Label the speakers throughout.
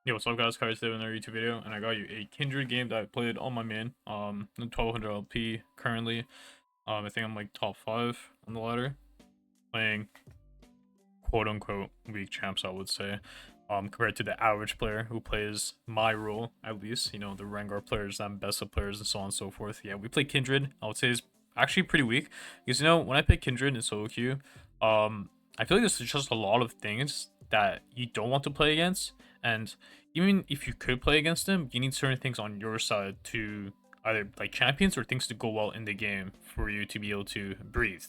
Speaker 1: Yo, what's up guys, Kha'zix in another YouTube video, and I got you a Kindred game that I played on my main, 1200 LP currently. I think I'm like top 5 on the ladder, playing quote-unquote weak champs, I would say, compared to the average player who plays my role, at least, you know, the Rengar players, them best of players, and so on and so forth. Yeah, we play Kindred, I would say is actually pretty weak, because, you know, when I play Kindred in solo queue, I feel like there's just a lot of things that you don't want to play against, and even if you could play against them, you need certain things on your side to either like champions or things to go well in the game for you to be able to breathe.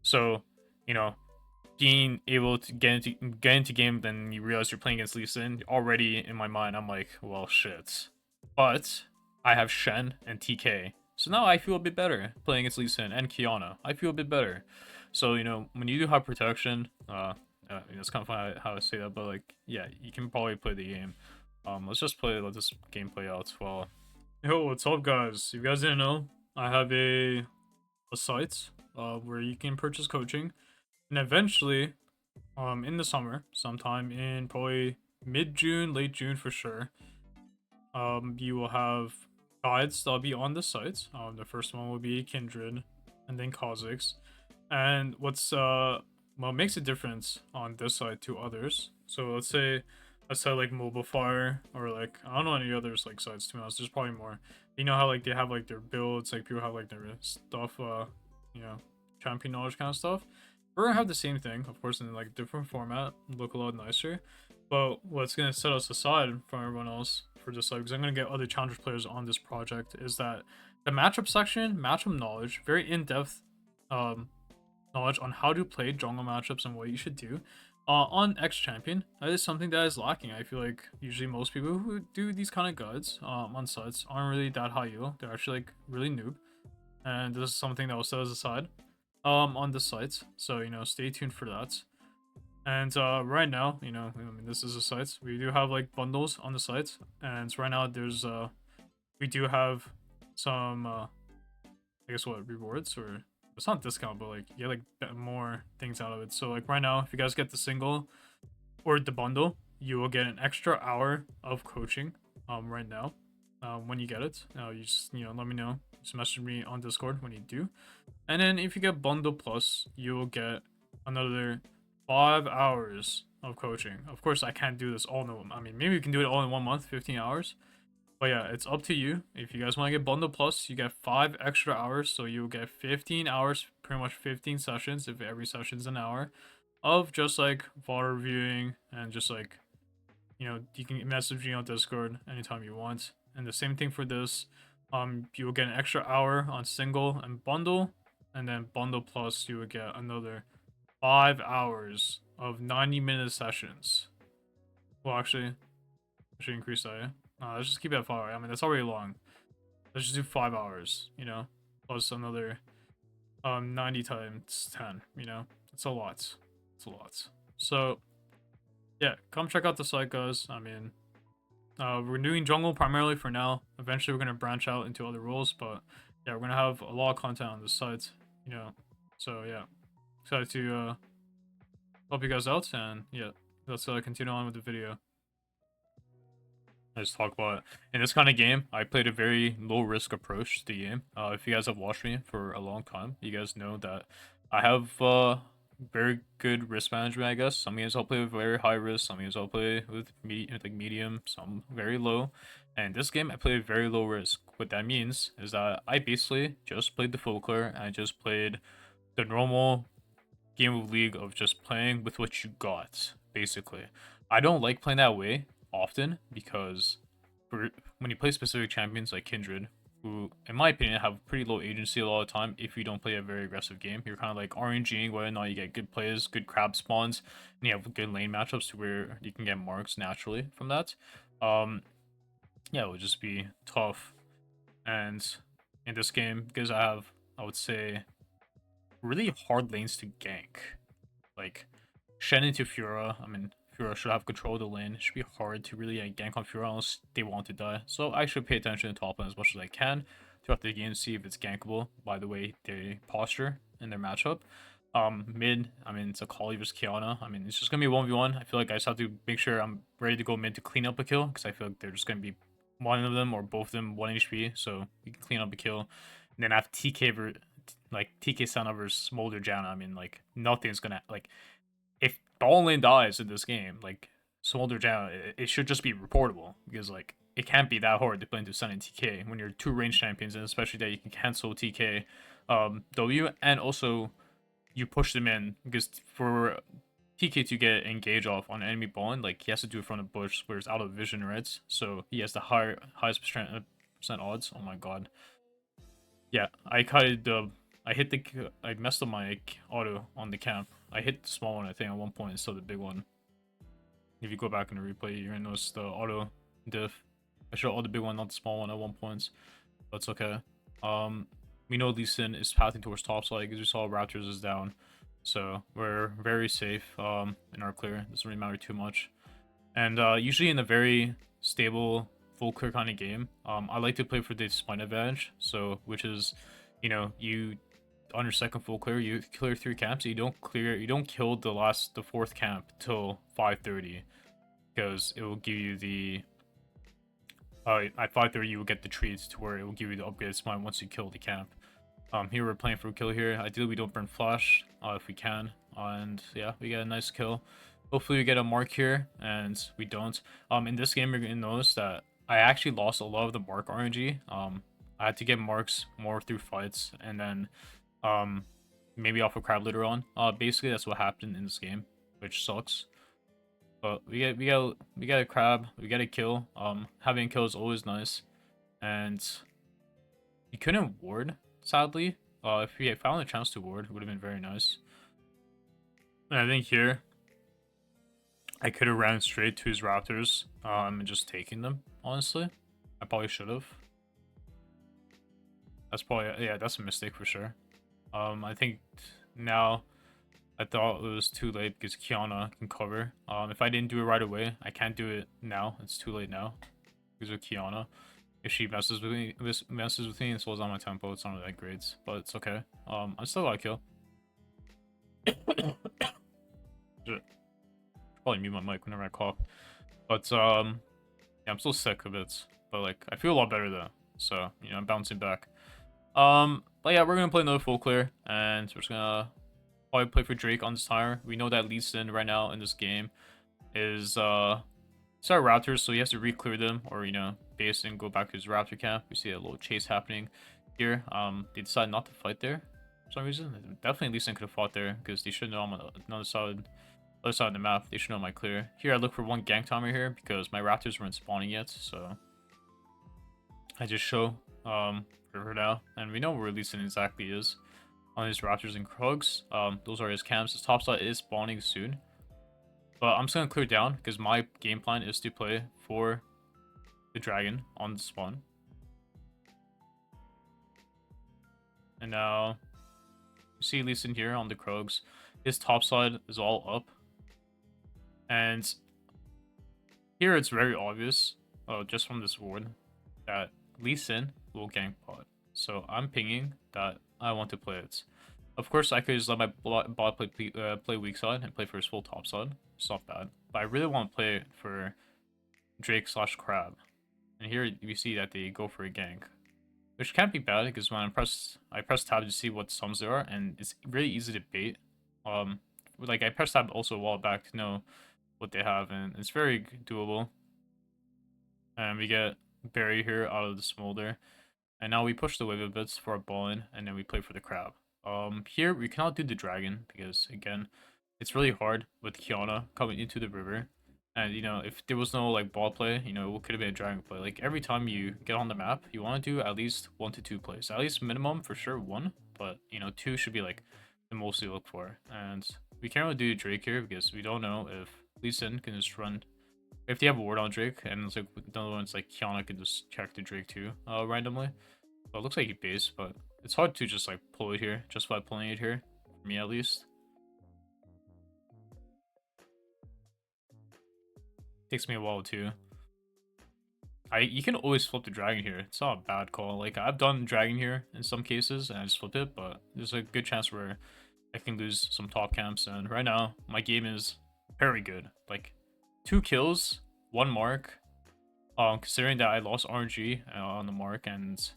Speaker 1: So, you know, being able to get into game, then you realize you're playing against Lee Sin. Already in my mind, I'm like, well, shit. But I have Shen and TK, so now I feel a bit better playing against Lee Sin and Kiana. I feel a bit better. So you know, when you do have protection, it's kind of funny how I say that, but like, yeah, you can probably play the game. Let's just let this game play out. Well, yo, what's up, guys? If you guys didn't know, I have a site where you can purchase coaching, and eventually, in the summer, sometime in probably mid June, late June for sure, you will have guides that'll be on the site. The first one will be Kindred, and then Kha'zix. And what makes a difference on this side to others? So let's say a site like Mobile Fire, or like I don't know any others like sites, to be honest. There's probably more. You know how like they have like their builds, like people have like their stuff, you know, champion knowledge kind of stuff. We're gonna have the same thing, of course, in like different format, look a lot nicer. But what's gonna set us aside from everyone else for this side, because I'm gonna get other challenge players on this project, is that the matchup section, matchup knowledge, very in-depth um knowledge on how to play jungle matchups and what you should do on X Champion. That is something that is lacking. I feel like usually most people who do these kind of guides on sites aren't really that high elo. They're actually like really noob, and this is something that will set us aside on the site. So you know, stay tuned for that. And right now, you know, I mean, this is a site. We do have like bundles on the site, and right now there's we do have some I guess what rewards, or it's not discount, but like you get like more things out of it. So like right now, if you guys get the single or the bundle, you will get an extra hour of coaching. Right now, when you get it, you just let me know. Just message me on Discord when you do, and then if you get bundle plus, you will get another 5 hours of coaching. Of course, I can't do this all in I mean, maybe we can do it all in 1 month, 15 hours. But yeah, it's up to you. If you guys want to get bundle plus, you get 5 extra hours, so you'll get 15 hours, pretty much 15 sessions if every session's an hour, of just like VOD reviewing, and just like you can message me on Discord anytime you want. And the same thing for this. You will get an extra hour on single and bundle, and then bundle plus you will get another 5 hours of 90-minute sessions. Well, actually, I should increase that. Yeah? Let's just keep it at 5 hours. I mean, that's already long. Let's just do 5 hours, you know, plus another 90 times 10, you know, it's a lot. It's a lot. So yeah, come check out the site, guys. I mean, we're doing jungle primarily for now. Eventually, we're gonna branch out into other roles, but yeah, we're gonna have a lot of content on this site, you know. So yeah, excited to help you guys out, and yeah, let's continue on with the video. I just talk about in this kind of game. I played a very low risk approach to the game. If you guys have watched me for a long time, you guys know that I have very good risk management. I guess some games I'll play with very high risk, some games I'll play with medium, some very low. And this game I played very low risk. What that means is that I basically just played the folklore, and I just played the normal game of League of just playing with what you got. Basically, I don't like playing that way often, because when you play specific champions like Kindred, who, in my opinion, have pretty low agency a lot of time, if you don't play a very aggressive game, you're kind of like RNGing whether or not you get good plays, good crab spawns, and you have good lane matchups to where you can get marks naturally from that. Yeah, it would just be tough. And in this game, because I have, I would say, really hard lanes to gank. Like Shen into Fiora. I mean, Fiora should have control of the lane. It should be hard to really gank on Fiora unless they want to die. So I should pay attention to top lane as much as I can throughout the game to see if it's gankable by the way they posture in their matchup. Mid, I mean, it's a Kali versus Kiana. I mean, it's just gonna be 1v1. I feel like I just have to make sure I'm ready to go mid to clean up a kill, because I feel like they're just gonna be one of them or both of them 1 HP, so we can clean up a kill. And then I have TK Sana versus Smolder Janna. I mean, like, nothing's gonna, like, if Ball Lane dies in this game, like, Smolder Janna, it should just be reportable, because, like, it can't be that hard to play into Sun and TK when you're 2 range champions, and especially that you can cancel TK W, and also you push them in, because for TK to get engage off on enemy bond, like, he has to do it from the bush where it's out of vision, right? So he has the highest percent odds. Oh my god. Yeah, I messed up my auto on the camp. I hit the small one, I think, at one point instead of the big one. If you go back in the replay, you're gonna notice the auto diff. I showed all the big one, not the small one at one point. But it's okay. We know Lee Sin is pathing towards top side because we saw Raptors is down. So we're very safe in our clear. Doesn't really matter too much. And usually in a very stable full clear kind of game, I like to play for the spine advantage. So which is, you know, you on your second full clear, you clear 3 camps. You don't kill the 4th camp till 5:30, because it will give you the at 5:30 you will get the treats to where it will give you the upgraded spine once you kill the camp. Here we're playing for a kill here. Ideally we don't burn flash if we can, and yeah, we get a nice kill. Hopefully we get a mark here, and we don't. In this game you're gonna notice that I actually lost a lot of the mark RNG. I had to get marks more through fights, and then maybe off of crab later on. Basically that's what happened in this game, which sucks. But we get a crab, we get a kill. Having a kill is always nice, and you couldn't ward, sadly. If we had found a chance to ward, it would have been very nice. And I think here I could have ran straight to his Raptors and just taken them. Honestly, I probably should have. That's probably, yeah, that's a mistake for sure. I think now I thought it was too late because Kiana can cover. If I didn't do it right away, I can't do it now. It's too late now because of Kiana. If she messes with me, and slows down my tempo, it's not that great, but it's okay. I still got a kill. Shit. Probably mute my mic whenever I cough. But yeah, I'm still sick of it. But like, I feel a lot better though. So you know, I'm bouncing back. But yeah, we're gonna play another full clear, and we're just gonna probably play for Drake on this tire. We know that Lee Sin right now in this game is it's our Raptors, so he has to re-clear them, or you know, base and go back to his Raptor camp. We see a little chase happening here. They decide not to fight there for some reason. Definitely Lee Sin could have fought there because they should know I'm on the other side of the map. They should know my clear. Here I look for one gank timer here because my Raptors weren't spawning yet, so I just show for now, and we know where Lee Sin exactly is on his Raptors and Krugs. Those are his camps. His top side is spawning soon. But I'm just going to clear down because my game plan is to play for the dragon on the spawn. And now, you see Lee Sin here on the Krugs. His top side is all up. And here it's very obvious, just from this ward, that Lee Sin will gank bot. So I'm pinging that I want to play it. Of course, I could just let my bot play weak side and play for his full top side. It's not bad. But I really want to play for Drake/Crab. And here you see that they go for a gank. Which can't be bad, because when I press tab to see what sums there are, and it's really easy to bait. Like I pressed tab also a while back to know what they have, and it's very doable. And we get Barry here out of the smolder. And now we push the wave a bit for a ball in, and then we play for the crab. Here we cannot do the dragon because again, it's really hard with Kiana coming into the river. And you know, if there was no like ball play, you know, it could have been a dragon play. Like every time you get on the map, you want to do at least 1 to 2 plays. At least minimum for sure 1, but you know, 2 should be like the most you look for. And we can't really do Drake here because we don't know if Lee Sin can just run. If they have a ward on Drake, and it's like the other one's like Kiana can just check the Drake too, randomly. So it looks like he based, but it's hard to just like pull it here, just by pulling it here, for me at least. Takes me a while too. You can always flip the dragon here. It's not a bad call. Like I've done dragon here in some cases and I just flipped it, but there's a good chance where I can lose some top camps, and right now my game is very good. Like 2 kills, 1 mark. Considering that I lost RNG on the mark, and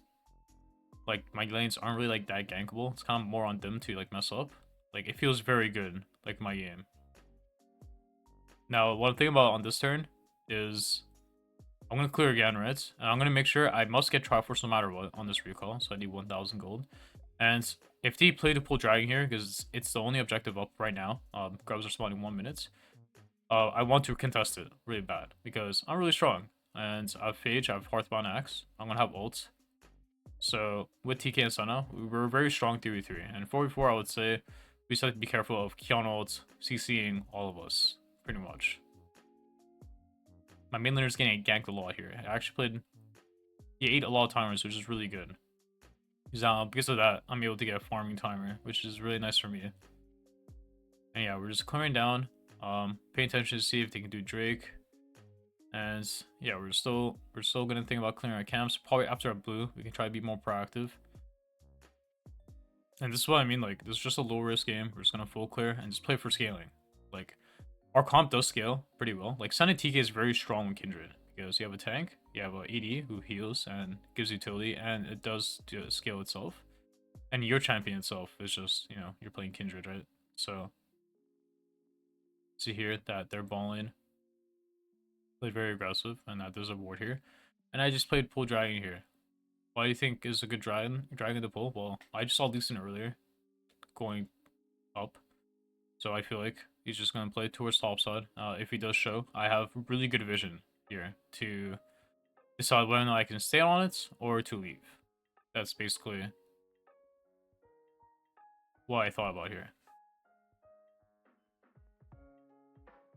Speaker 1: like my lanes aren't really like that gankable. It's kind of more on them to like mess up. Like it feels very good, like my game. Now, one thing about on this turn is I'm gonna clear again, right? And I'm gonna make sure I must get Triforce no matter what on this recall. So I need 1,000 gold. And if they play to pull Dragon here, because it's the only objective up right now, grubs are spawning 1 minute. I want to contest it really bad because I'm really strong. And I have Phage, I have Hearthbound Axe. I'm gonna have ult. So with TK and Senna, we were very strong 3v3. And 4v4, I would say we just have to be careful of Kion ult CCing all of us, pretty much. My main laner is getting ganked a lot here. I actually played, he ate a lot of timers, which is really good. Because of that, I'm able to get a farming timer, which is really nice for me. And yeah, we're just clearing down, paying attention to see if they can do Drake. And yeah, we're still gonna think about clearing our camps. Probably after our blue, we can try to be more proactive. And this is what I mean, like, this is just a low risk game. We're just gonna full clear and just play for scaling. Like, our comp does scale pretty well. Like, Senna TK is very strong with Kindred because you have a tank, you have an AD who heals and gives utility, and it does scale itself. And your champion itself is just, you know, you're playing Kindred, right? So, see here that they're balling. Played very aggressive, and that there's a ward here. And I just played pull dragon here. Why do you think is a good dragon to pull? Well, I just saw Leeson earlier going up. So I feel like he's just going to play towards top side. If he does show, I have really good vision here to decide whether or not I can stay on it or to leave. That's basically what I thought about here.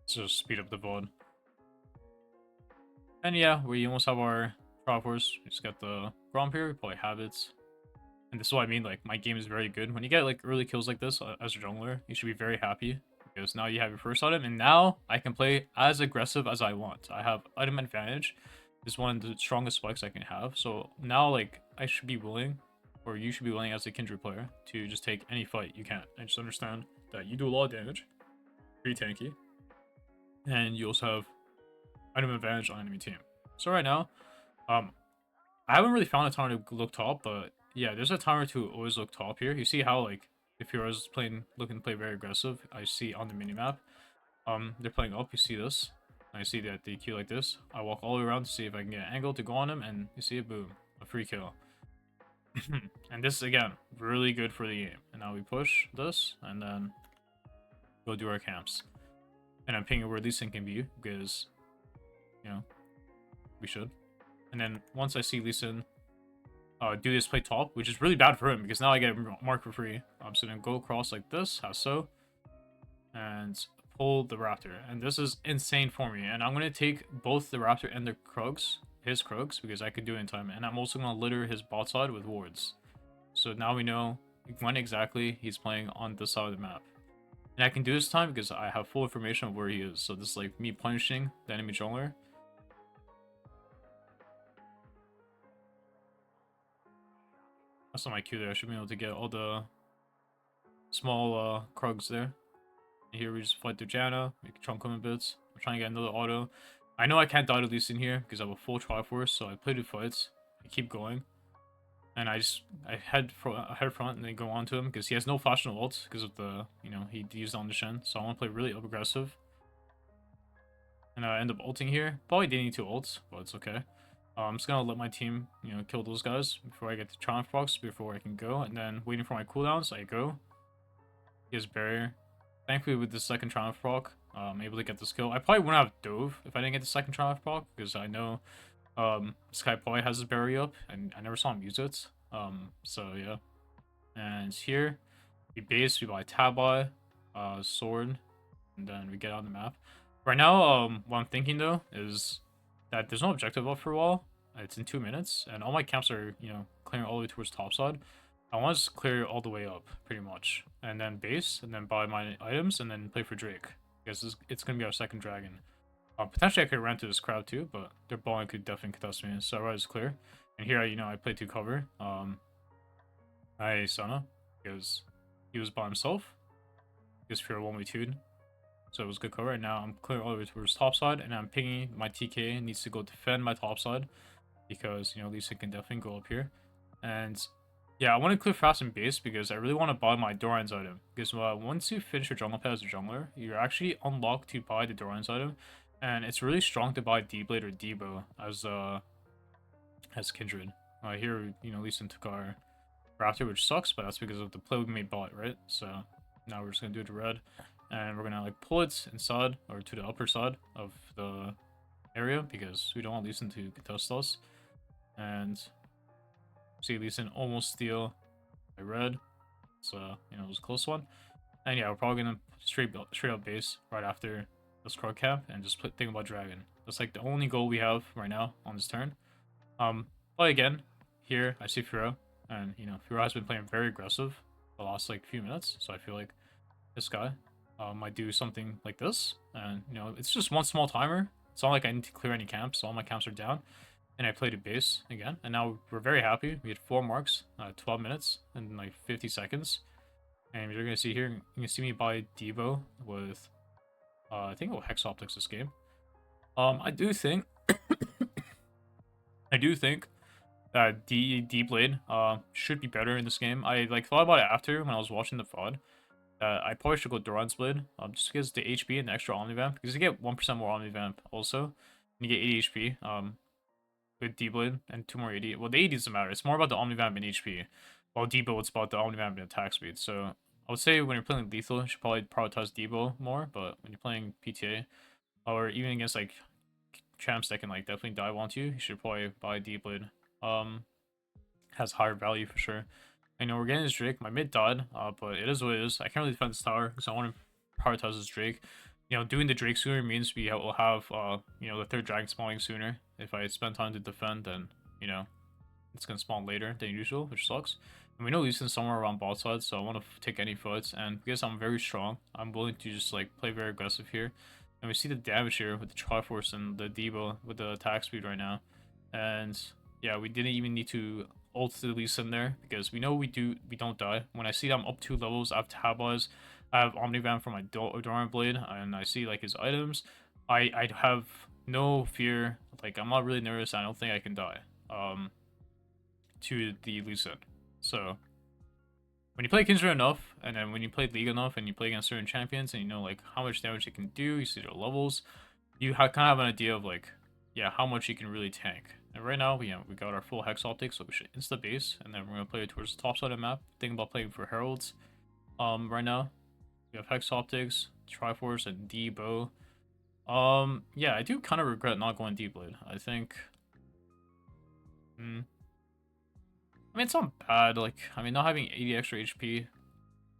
Speaker 1: Let's just speed up the VOD. And yeah, we almost have our Triforce. We just got the Grom here, we probably have it. And this is what I mean, like, my game is very good. When you get, like, early kills like this as a jungler, you should be very happy. Because now you have your first item, and now I can play as aggressive as I want. I have item advantage. This is one of the strongest spikes I can have. So now, like, I should be willing, or you should be willing as a Kindred player, to just take any fight you can. And just understand that you do a lot of damage. Pretty tanky. And you also have item advantage on enemy team. So right now, I haven't really found a time to look top, but yeah, there's a timer to always look top here. You see how, like, if you're always looking to play very aggressive, I see on the minimap, they're playing up, you see this. I see that they queue like this. I walk all the way around to see if I can get an angle to go on them, and you see it, boom, a free kill. And this, again, really good for the game. And now we push this, and then go do our camps. And I'm pinging where Lee Sin can be, because, you know, we should. And then once I see Lee Sin do this play top, which is really bad for him because now I get a mark for free. So then go across like this, how so, and pull the Raptor. And this is insane for me. And I'm going to take both the Raptor and the Krugs, his Krugs, because I could do it in time. And I'm also going to litter his bot side with wards. So now we know when exactly he's playing on this side of the map. And I can do this time because I have full information of where he is. So this is like me punishing the enemy jungler. That's not my Q there. I should be able to get all the small Krugs there. And here we just fight through Janna. We can chunk him a bit. We're trying to get another auto. I know I can't die to Lee Sin here because I have a full Triforce, so I play the fights. I keep going. And I head front and then go on to him because he has no flash no ult because of the, you know, he used on the Shen. So I want to play really up aggressive. And I end up ulting here. Probably didn't need to ult, but it's okay. I'm just gonna let my team, you know, kill those guys before I get to Triumph Box, before I can go, and then waiting for my cooldowns, I go. He has barrier. Thankfully, with the second Triumph proc, I'm able to get this kill. I probably wouldn't have dove if I didn't get the second Triumph proc, because I know Sky probably has his barrier up, and I never saw him use it. So yeah. And here, we base, we buy Tabai, sword, and then we get on the map. Right now, what I'm thinking though is that there's no objective up for a while. It's in 2 minutes, and all my camps are, you know, clearing all the way towards top side. I want to just clear all the way up, pretty much. And then base, and then buy my items, and then play for Drake. Because it's going to be our second dragon. Potentially I could run to this crowd too, but their balling could definitely contest me, so I rather just clear. And here, you know, I play to cover. I Sana, because he was by himself. because Fear 1v2'd. So it was good cover. And now I'm clearing all the way towards top side, and I'm pinging my TK needs to go defend my top side because, you know, Lee Sin can definitely go up here. And yeah, I want to clear fast and base because I really want to buy my Doran's item. Because once you finish your jungle pet as a jungler, you're actually unlocked to buy the Doran's item. And it's really strong to buy D-Blade or D-Bow as Kindred. Here, you know, Lee Sin took our Raptor, which sucks, but that's because of the play we made bot, right? So now we're just going to do it to red. And we're going to like pull it inside or to the upper side of the area because we don't want Lee Sin to contest us. And see Lee Sin almost steal by red. So, you know, it was a close one. And yeah, we're probably going to straight up base right after this card camp and just think about dragon. That's like the only goal we have right now on this turn. But again, here I see Furo, and you know, Furo has been playing very aggressive the last like few minutes, so I feel like this guy might do something like this. And you know, it's just one small timer. It's not like I need to clear any camps. All my camps are down, and I played a base again. And now we're very happy. We had 4 marks, 12 minutes, and like 50 seconds. And you're gonna see here, you can see me buy Devo with, I think it will Hex Optics this game. I do think that D-Blade should be better in this game. I like thought about it after when I was watching the VOD. I probably should go Doran's Blade, just because the HP and the extra Omnivamp, because you get 1% more Omnivamp also, and you get 80 HP with D-Blade and 2 more 80. Well, the 80 doesn't matter. It's more about the Omnivamp and HP, while Debo it's about the Omnivamp and attack speed. So I would say when you're playing lethal, you should probably prioritize Debo more, but when you're playing PTA or even against like champs that can like definitely dive onto you, you should probably buy D-Blade. Has higher value for sure. I know we're getting this Drake. My mid died, but it is what it is. I can't really defend this tower because I want to prioritize this Drake. You know, doing the Drake sooner means we will have, you know, the 3rd dragon spawning sooner. If I spend time to defend, then, you know, it's going to spawn later than usual, which sucks. And we know Lee Sin's somewhere around bot side, so I want to take any fights. And because I'm very strong, I'm willing to just, like, play very aggressive here. And we see the damage here with the Triforce and the Devo with the attack speed right now. And yeah, we didn't even need to ult the Lee Sin there because we know we don't die. When I see that I'm up 2 levels, I have Tabas, I have Omnivamp for my Doran Blade, and I see like his items, I have no fear. Like I'm not really nervous. I don't think I can die to the Lee Sin. So when you play Kindred enough, and then when you play League enough, and you play against certain champions, and you know like how much damage it can do, you see their levels, you kind of have an idea of like, yeah, how much you can really tank. And right now, we got our full Hex Optics, so we should insta base, and then we're gonna play it towards the top side of the map. Thinking about playing for Heralds. Right now, we have Hex Optics, Triforce, and D-Bow. Yeah, I do kind of regret not going D-Blade. I think. I mean, it's not bad. Like, I mean, not having 80 extra HP,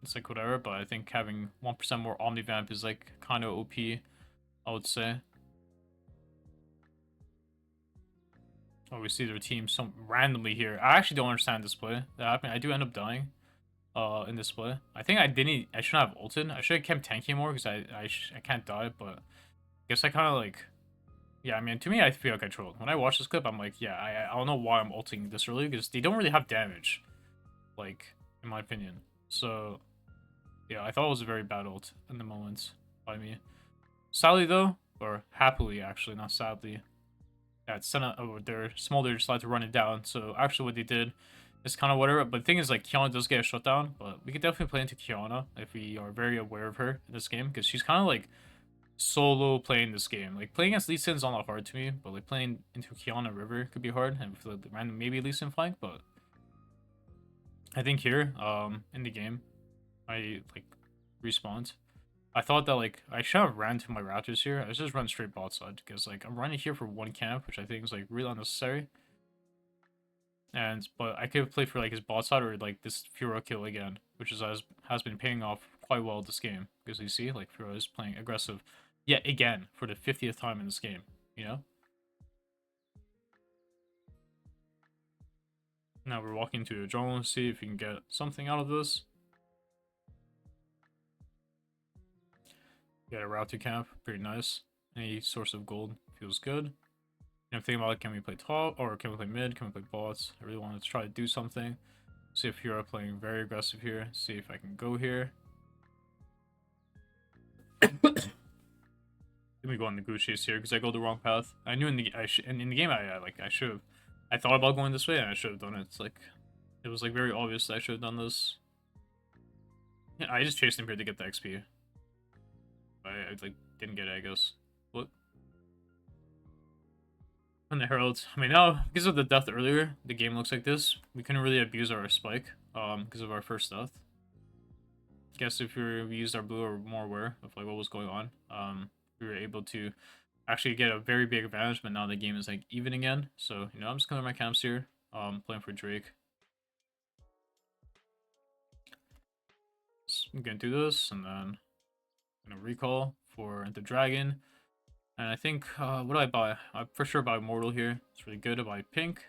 Speaker 1: it's like whatever. But I think having 1% more Omnivamp is like kind of OP. I would say. Oh, we see their team some randomly here. I actually don't understand this play that happened. I do end up dying in this play. I think I shouldn't have ulted. I should have kept tanking more because I can't die, but I guess I kind of like, yeah, I mean, to me, I feel like I trolled. When I watch this clip, I'm like, yeah, I don't know why I'm ulting this early because they don't really have damage, like, in my opinion. So, yeah, I thought it was a very bad ult in the moment by me. Sadly, though, or happily, actually, not sadly, that Senna, their Smolder decided to run it down. So actually what they did is kind of whatever. But the thing is, like, Kiana does get a shutdown, but we could definitely play into Kiana if we are very aware of her in this game, because she's kind of like solo playing this game. Like playing against Lee Sin's not that hard to me, but like playing into Kiana River could be hard, and with like, random maybe Lee Sin flank. But I think here, in the game, I like respawned. I thought that like I should have ran to my Raptors here. I just run straight bot side because like I'm running here for 1 camp, which I think is like really unnecessary. But I could play for like his bot side or like this Furo kill again, which has been paying off quite well this game because you see like Furo is playing aggressive yet again for the 50th time in this game. You know. Now we're walking to a jungle to see if we can get something out of this. Got a route to camp, pretty nice. Any source of gold feels good. And I'm thinking about, like, can we play top or can we play mid? Can we play bots? I really wanted to try to do something. See if you're playing very aggressive here. See if I can go here. Let me go on the goose chase here because I go the wrong path. I knew in the in the game I should have. I thought about going this way and I should have done it. It's like it was like very obvious that I should have done this. Yeah, I just chased him here to get the XP. I like didn't get it, I guess. What? And the heralds. I mean, now because of the death earlier, the game looks like this. We couldn't really abuse our spike because of our first death. Guess if we used our blue or more aware of like what was going on, we were able to actually get a very big advantage. But now the game is like even again. So you know, I'm just going to my camps here, playing for Drake. So I'm gonna do this, and then I'm gonna recall for the dragon. And I think, what do I buy? I for sure buy Mortal here. It's really good. I buy pink,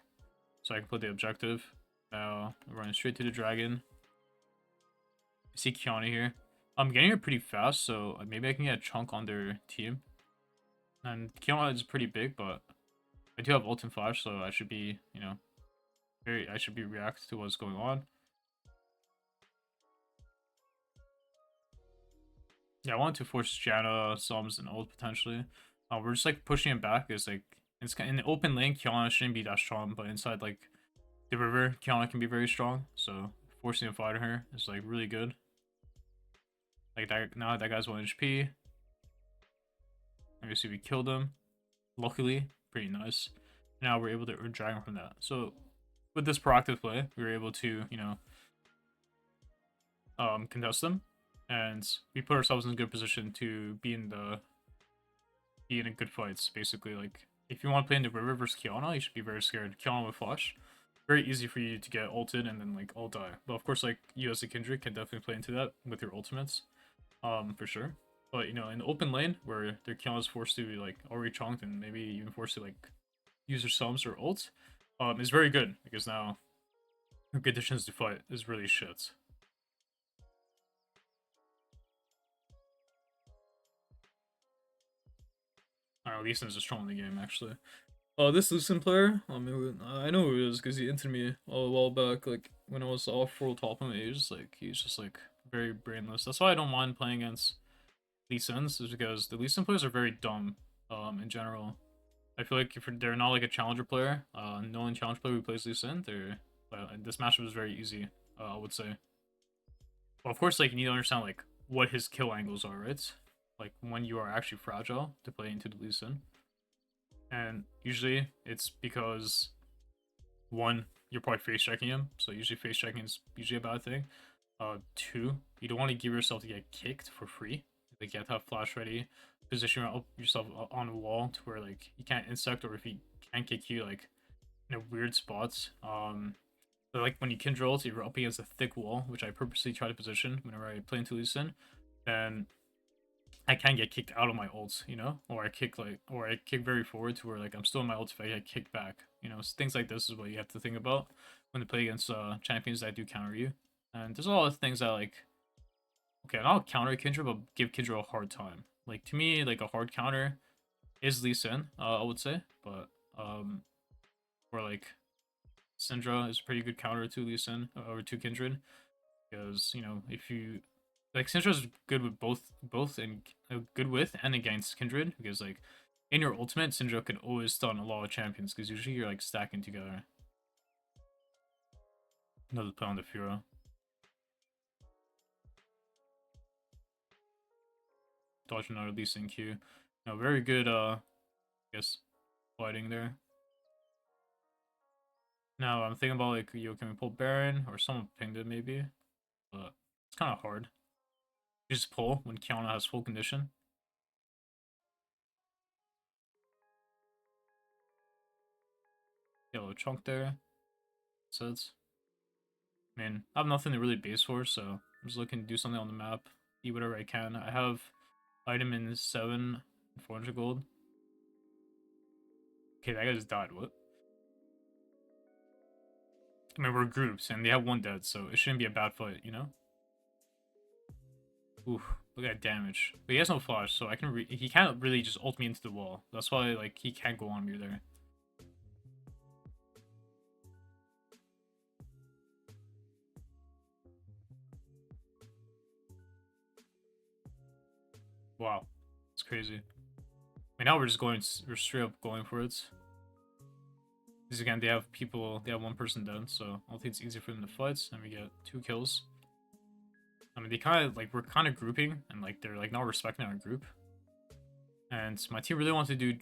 Speaker 1: so I can put the objective. Now I'm running straight to the dragon. I see Kiana here. I'm getting her pretty fast, so maybe I can get a chunk on their team. And Kiana is pretty big, but I do have ult and flash, so I should be, you know, I should be react to what's going on. Yeah, I want to force Janna, Sums, and ult potentially. We're just like pushing it back. It's like it's in the open lane. Kiana shouldn't be that strong, but inside like the river, Kiana can be very strong. So forcing a fight on her is like really good. Like that now that guy's 1 HP. Obviously we killed him. Luckily, pretty nice. Now we're able to earn dragon from that. So with this proactive play, we were able to, you know, contest them, and we put ourselves in a good position to be in a good fights. Basically, like if you want to play in the river versus Kiana, you should be very scared. Kiana with flash, very easy for you to get ulted and then like all die. But of course, like you as a Kindred can definitely play into that with your ultimates, for sure. But you know, in the open lane where their Kiana is forced to be like already chunked and maybe even forced to like use their sums or ult, is very good because now her conditions to fight is really shit. I don't know, Lee Sin's just strong in the game actually. This Lucent player, I know who he is because he entered me a while back, like when I was off world top him. He's just like very brainless. That's why I don't mind playing against Lee Sins, is because the Lee Sin players are very dumb. In general, I feel like if they're not like a challenger player, no one challenger player who plays Lee Sin, this matchup is very easy. I would say. Well, of course, like you need to understand like what his kill angles are, right? Like when you are actually fragile to play into the Lee Sin. And usually it's because one, you're probably face checking him, so usually face checking is usually a bad thing. Two, you don't want to give yourself to get kicked for free. Like you have to have flash ready, position yourself on a wall to where like he can't insect, or if he can't kick you like in a weird spots. But like when you Kindred ult, you're up against a thick wall, which I purposely try to position whenever I play into Lee Sin, then I can get kicked out of my ults, you know, or I kick very forward to where like I'm still in my ult if I get kicked back, you know. So things like this is what you have to think about when you play against champions that do counter you. And there's a lot of things that like, okay, I'll counter Kindred, but give Kindred a hard time. Like to me, like a hard counter is Lee Sin, I would say, but or like Syndra is a pretty good counter to Lee Sin or to Kindred, because you know if you like Syndra's good with both and good with and against Kindred, because like in your ultimate, Syndra can always stun a lot of champions because usually you're like stacking together. Another play on the Fura. Dodge another Lee Sin Q. No, very good I guess fighting there. Now I'm thinking about like, yo, can we pull Baron or someone pinged it maybe? But it's kind of hard. You just pull when Kiana has full condition. Yellow chunk there. Sets. I mean, I have nothing to really base for, so I'm just looking to do something on the map. Eat whatever I can. I have item in 7, 400 gold. Okay, that guy just died. What? I mean, we're groups, and they have 1 dead, so it shouldn't be a bad fight, you know? Oof, look at that damage. But he has no flash, so I can he can't really just ult me into the wall. That's why, like, he can't go on me there. Wow, it's crazy. I mean, now we're just going, we're straight up going for it. Because again, they have people, they have one person dead, so I don't think it's easy for them to fight, and we get 2 kills. I mean, they kind of, like, we're kind of grouping, and, like, they're, like, not respecting our group. And my team really wants to do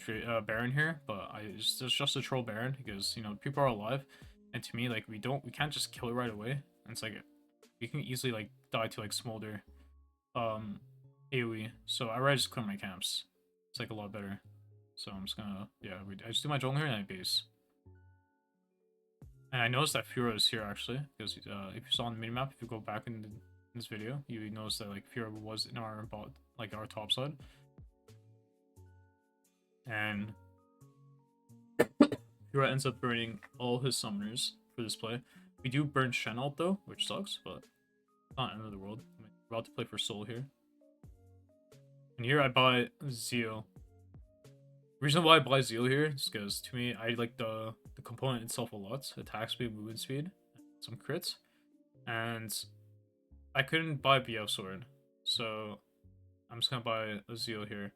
Speaker 1: Baron here, but it's just a troll Baron, because, you know, people are alive, and to me, like, we can't just kill it right away, and it's, like, we can easily, like, die to, like, Smolder, AoE, so I'd rather just clear my camps. It's, like, a lot better. So I'm just gonna, yeah, I just do my jungle here and I base. And I noticed that Fura is here actually, because if you saw on the minimap, if you go back in this video, you notice that like Fura was in our bot, like our top side. And Fura ends up burning all his summoners for this play. We do burn Shen ult though, which sucks, but not the end of the world. We're about to play for Soul here. And here I buy Zeal. The reason why I buy Zeal here is because to me, I like the component itself a lot. Attack speed, movement speed, some crits. And I couldn't buy BF Sword, so I'm just gonna buy a Zeal here.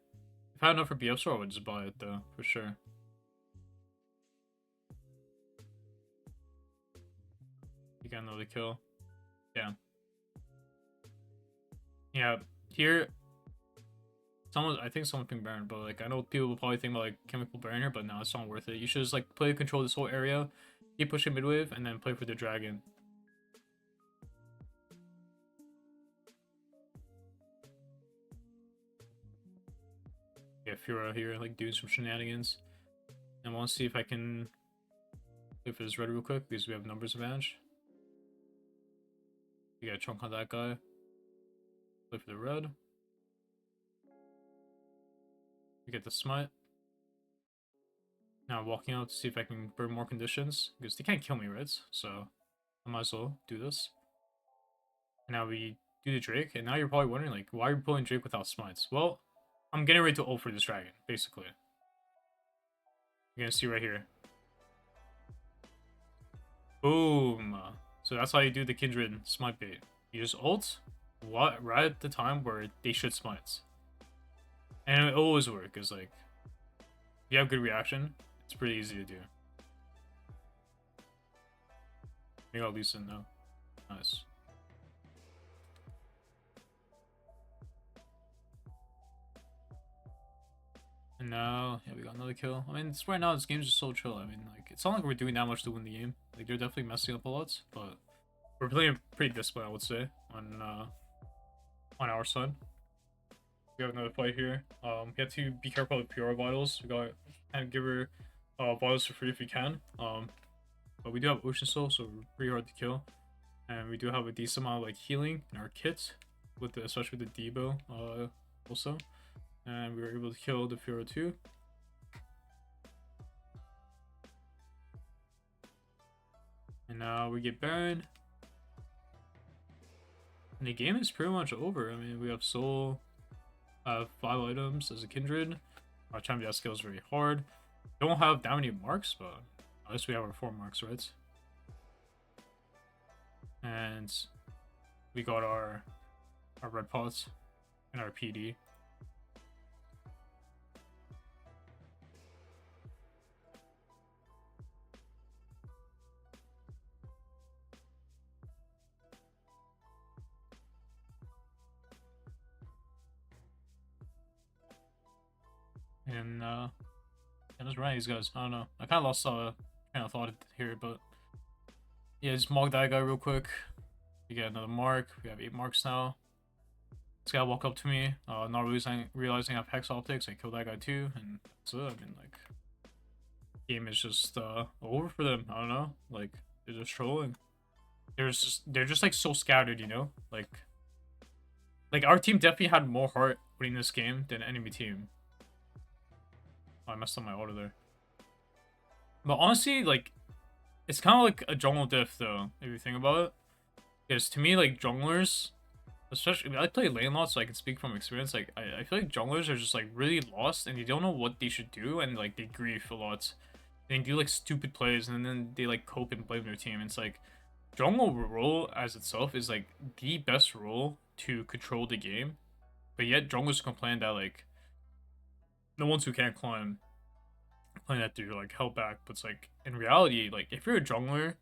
Speaker 1: If I had enough for BF Sword, I would just buy it though, for sure. You got another kill. Yeah. Yeah, here I think someone can Baron, but like I know people will probably think about like chemical Baron here, but no, it's not worth it. You should just like play control this whole area, keep pushing mid wave, and then play for the dragon. Yeah, Fura here, like doing some shenanigans. And I want to see if I can play for this red real quick because we have numbers advantage. We got a chunk on that guy. Play for the red. We get the smite. Now I'm walking out to see if I can burn more conditions because they can't kill me, right? So I might as well do this. And now we do the Drake, and now you're probably wondering like, why are you pulling Drake without smites? Well, I'm getting ready to ult for this dragon, basically. You're gonna see right here. Boom. So that's how you do the Kindred smite bait. You just ult right at the time where they should smites. And it always works, because like, if you have good reaction, it's pretty easy to do. We got Lee Sin though. Nice. And now, yeah, we got another kill. I mean, it's, right now, this game's just so chill. I mean, like, it's not like we're doing that much to win the game. Like, they're definitely messing up a lot, but we're playing pretty disciplined, I would say, on our side. We have another fight here. We have to be careful with PR vitals. We got kind of give her vitals for free if we can. But we do have Ocean Soul, so we're pretty hard to kill. And we do have a decent amount of like healing in our kit, with the, especially with the Debo also. And we were able to kill the Furo too. And now we get Baron. And the game is pretty much over. I mean, we have Soul, 5 items as a Kindred. Our champion skill is very hard. Don't have that many marks, but at least we have our 4 marks, right? And we got our red pots and our PD. And just running these guys. I don't know. I kind of lost train of thought here, but yeah, just mark that guy real quick. We get another mark. We have 8 marks now. This guy walk up to me, not realizing I have Hex Optics. I killed that guy too, and that's it. I mean, like, game is just over for them. I don't know. Like, they're just trolling. They're just like so scattered, you know. Like our team definitely had more heart winning this game than enemy team. Oh, I messed up my order there. But honestly, like, it's kind of like a jungle diff, though, if you think about it. Because to me, like, junglers, especially, I play lane a lot, so I can speak from experience. Like, I feel like junglers are just, like, really lost, and they don't know what they should do, and, like, they grief a lot. They do, like, stupid plays, and then they, like, cope and blame their team. And it's, like, jungle role as itself is, like, the best role to control the game. But yet junglers complain that like the ones who can't climb complain that they're like held back. But it's like in reality, like if you're a jungler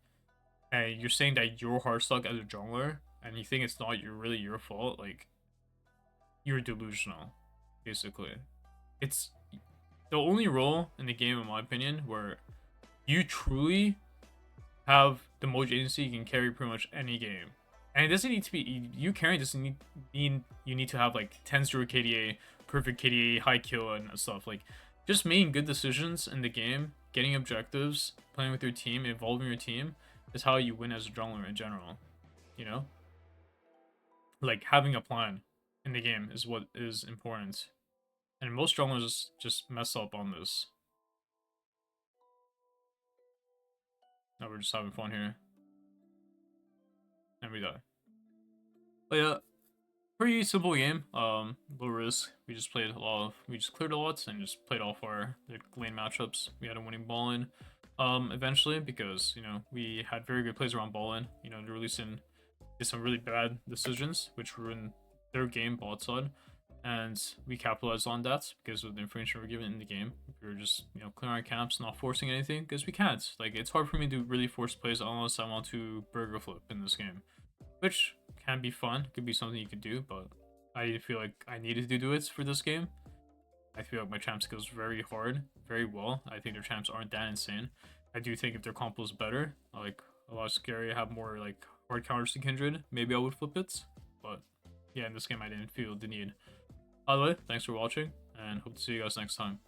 Speaker 1: and you're saying that you're hard stuck as a jungler and you think it's not really your fault, like you're delusional, basically. It's the only role in the game, in my opinion, where you truly have the most agency, you can carry pretty much any game. And it doesn't need to be you carrying doesn't mean you need to have like 10-0 KDA, perfect KDA, high kill and stuff. Like just making good decisions in the game, getting objectives, playing with your team, involving your team is how you win as a jungler in general. You know? Like having a plan in the game is what is important. And most junglers just mess up on this. Now we're just having fun here. And we die. But yeah, pretty simple game. Low risk. We just played a lot of, we just cleared a lot and just played off our lane matchups. We had a winning ball in. Eventually, because you know we had very good plays around ball in. You know, the releasing did some really bad decisions, which ruined their game bot side, and we capitalized on that because of the information we were given in the game. We were just clearing our camps, not forcing anything because we can't. Like it's hard for me to really force plays unless I want to burger flip in this game, which can be fun. Could be something you could do, but I feel like I needed to do it for this game. I feel like my champ skills very hard, very well. I think their champs aren't that insane. I do think if their compo is better, like a lot scary, have more like hard counters to Kindred, maybe I would flip it. But yeah, in this game I didn't feel the need. By the way, thanks for watching, and hope to see you guys next time.